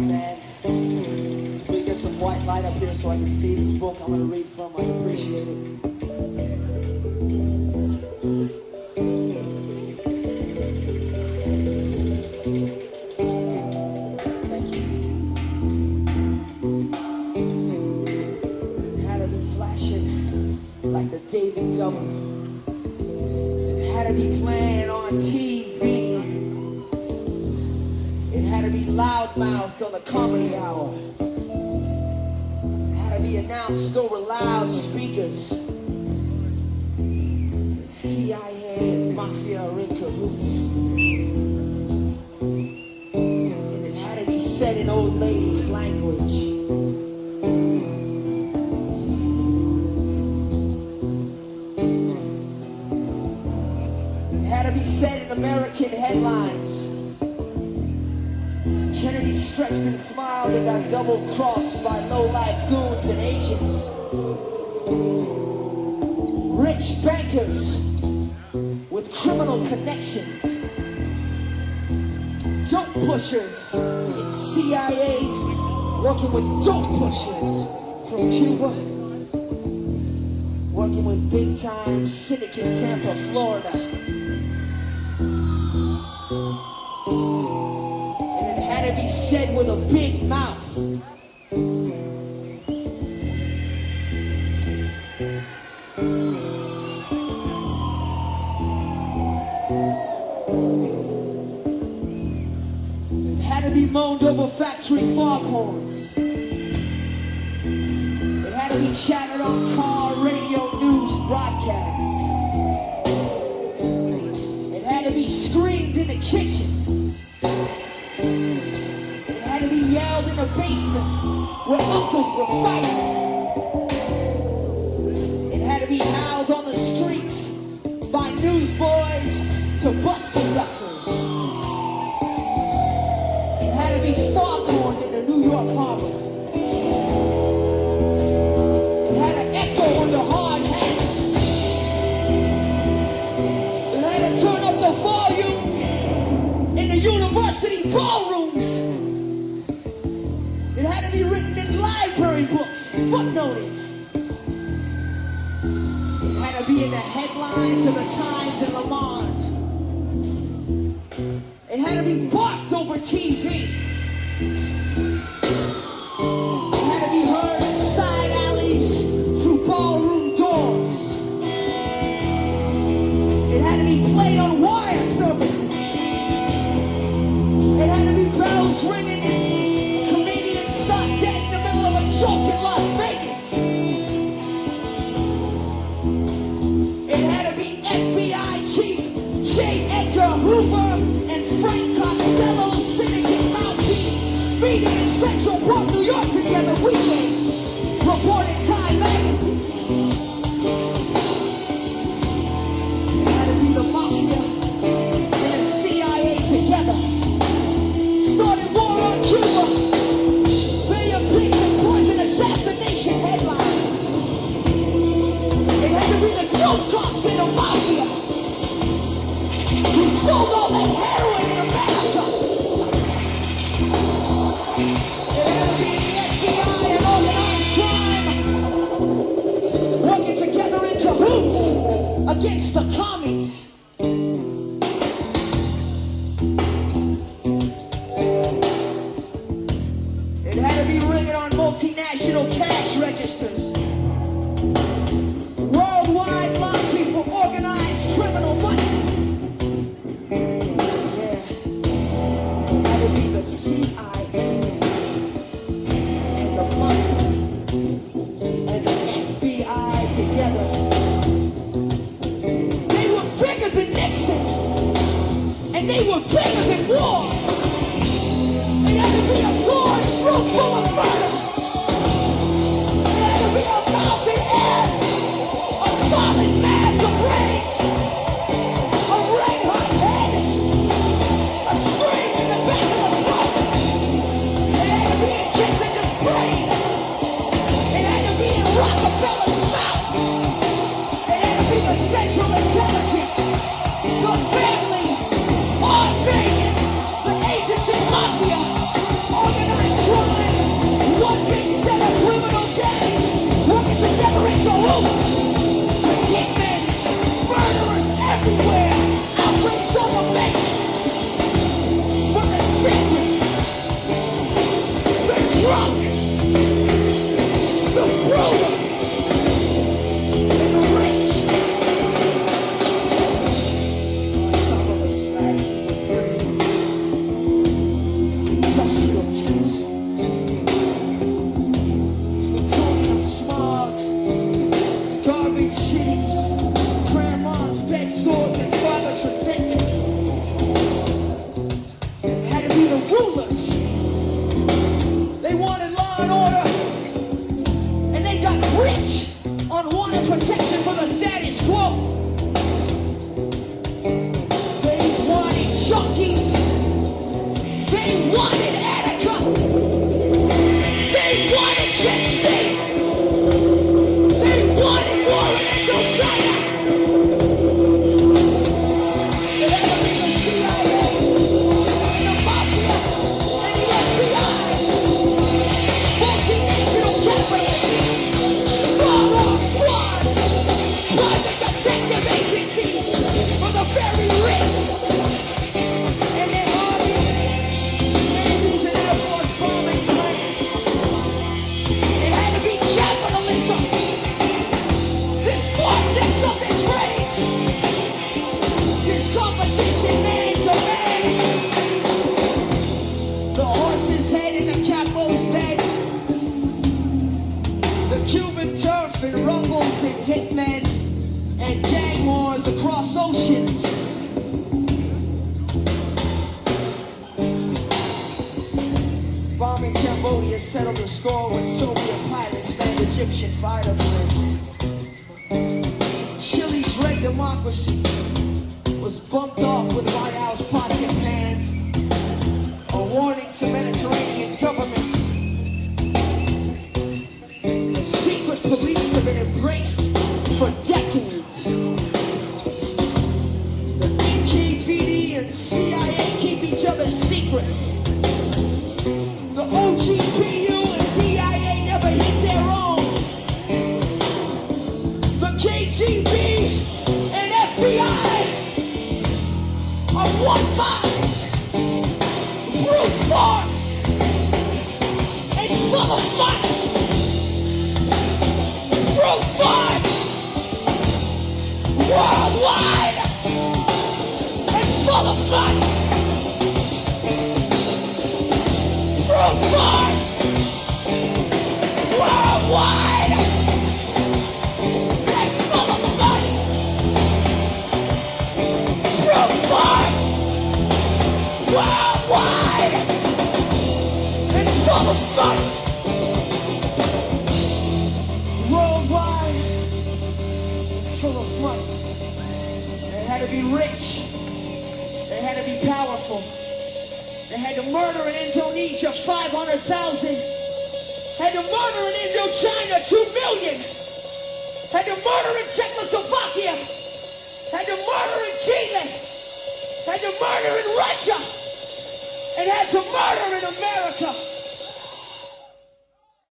back, man. We get some white light up here so I can see this book I'm going to read from. I appreciate it. Thank you. It had to be flashing like the Daily Double. It had to be playing on TV. It had to be loudmouthed on the comedy hour. It had to be announced over loudspeakers. The CIA and Mafia are in cahoots. And it had to be said in old ladies' language. It had to be said in American headlines. Kennedy stretched and smiled and got double-crossed by low-life goons and agents. Rich bankers with criminal connections. Dope pushers in CIA working with dope pushers from Cuba. Working with big-time syndicate Tampa, Florida. Had to be said with a big mouth. It had to be moaned over factory foghorns. It had to be chattered on car radio news broadcast. It had to be screamed in the kitchen. Yelled in the basement where uncles were fighting. It had to be howled on the streets by newsboys to bus conductors. It had to be foghorned in the New York harbor. It had to echo under hard hats. It had to turn up the volume in the university ballrooms. It had to be written in library books, footnoted. It had to be in the headlines of the Times and Le Monde. It had to be barked over TV. It had to be heard in side alleys through ballroom doors. It had to be played on wire services. It had to be bells ringing. Dead in the middle of a joke in Las Vegas. It had to be FBI Chief J.F.K. Hoover and Frank Costello sitting in mouthpiece, meeting in Central Park, New York together weekends, reporting Time magazine. It had to be the Mafia and the CIA together. Started war on Cuba. Assassination headlines. It had to be the dope cops in the Mafia who sold all that heroin in America. It had to be the FBI and organized crime working together in cahoots against the commies. It had to be ringing on multinational cash registers. Worldwide lottery for organized criminal money. Yeah. It had to be the CIA and the money and the FBI together. They were bigger than Nixon. And they were bigger than war. It had to be a broad stroke full of murder. It had to be a mouth and ass, a solid mass of rage, a red hot head, a scream in the back of the throat. It had to be a kiss in the brain. It had to be in Rockefeller's mouth. It had to be the Central Intelligence, the family, all Vegas, the agency mafia, organized rich, unwanted protection for the status quo. They wanted junkies. They wanted Attica. They wanted J.F.K. They wanted war in Indochina. They had to be the CIA and the Mafia and the FBI. Multinational capitalism. Strong arm squads. Private detective agencies for the very rich. And their armies. Navies and Air Force bombing planes. It had to be capitalism. This vortex of this rage. This competition man to man. The horse's head in the capo's bed. The Cuban turf and rumbles and hitmen and gang wars across oceans. Bombing Cambodia settled the score when Soviet pilots manned Egyptian fighter planes. Chile's red democracy was bumped off with White House pocket pans. A warning to Mediterranean governments. The secret police have been embraced for decades. The NKVD and CIA keep each other's secrets. The OGPU and DIA never hit their own. The KGB and FBI are one mind, brute force, and full of money. Brute force, worldwide, and full of money. Brute force, worldwide, and full of money. Brute force, worldwide, and full of money. Worldwide, full of money. They had to be rich. They had to be powerful. They had to murder in Indonesia 500,000. Had to murder in Indochina 2 million. Had to murder in Czechoslovakia. Had to murder in Chile. Had to murder in Russia. And had to murder in America.